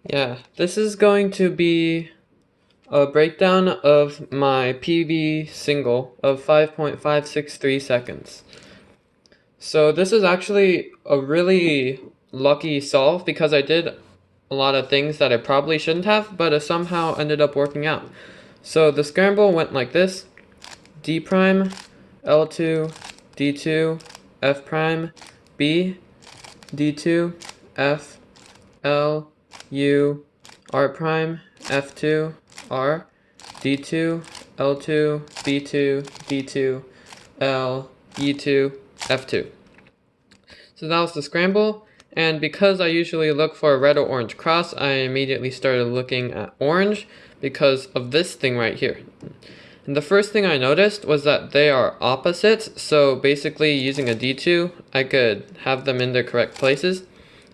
Yeah, this is going to be a breakdown of my PB single of 5.563 seconds. So this is actually a really lucky solve because I did a lot of things that I probably shouldn't have, but it somehow ended up working out. So the scramble went like this: D prime, L2, D2, F prime, B, D2, F, L, U, R prime, F2, R, D2, L2, B2, D2, L, E2, F2. So that was the scramble, and because I usually look for a red or orange cross, I immediately started looking at orange because of this thing right here. And the first thing I noticed was that they are opposites, so basically using a D2, I could have them in their correct places.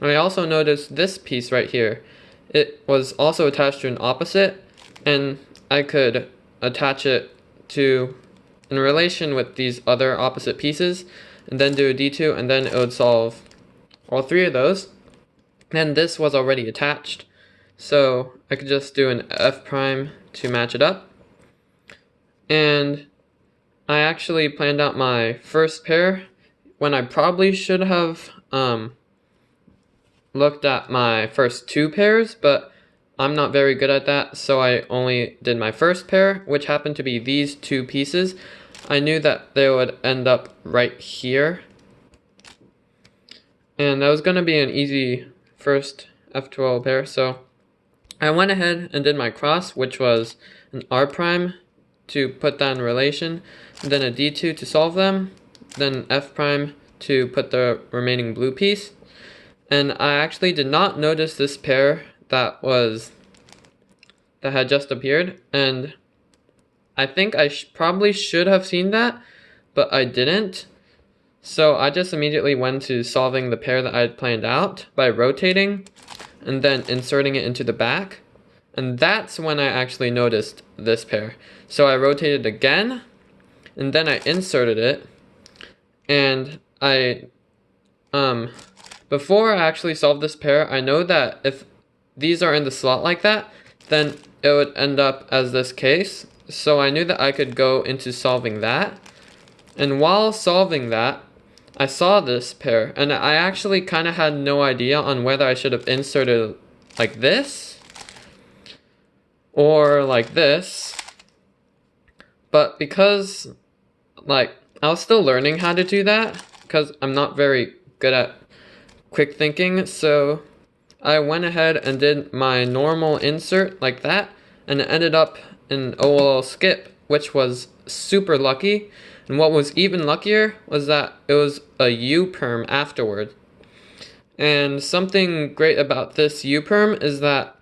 And I also noticed this piece right here. It was also attached to an opposite, and I could attach it to in relation with these other opposite pieces, and then do a D2, and then it would solve all three of those. And this was already attached, so I could just do an F prime to match it up. And I actually planned out my first pair when I probably should have looked at my first two pairs, but I'm not very good at that, so I only did my first pair, which happened to be these two pieces. I knew that they would end up right here, and that was going to be an easy first F12 pair, so I went ahead and did my cross, which was an R prime to put that in relation, and then a D2 to solve them, then F prime to put the remaining blue piece. And I actually did not notice this pair that had just appeared, and I think I probably should have seen that, but I didn't. So I just immediately went to solving the pair that I had planned out by rotating and then inserting it into the back. And that's when I actually noticed this pair. So I rotated again, and then I inserted it, and before I actually solved this pair, I know that if these are in the slot like that, then it would end up as this case. So I knew that I could go into solving that. And while solving that, I saw this pair, and I actually kind of had no idea on whether I should have inserted like this or like this. But because I was still learning how to do that, because I'm not very good at quick thinking, so I went ahead and did my normal insert like that, and it ended up in OLL skip, which was super lucky. And what was even luckier was that it was a U-perm afterward. And something great about this U-perm is that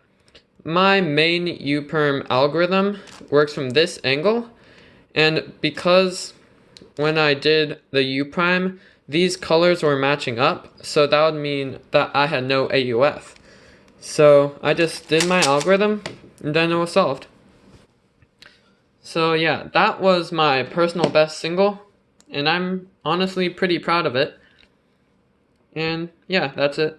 my main U-perm algorithm works from this angle, and because when I did the U-prime, these colors were matching up, so that would mean that I had no AUF. So I just did my algorithm, and then it was solved. So yeah, that was my personal best single, and I'm honestly pretty proud of it. And yeah, that's it.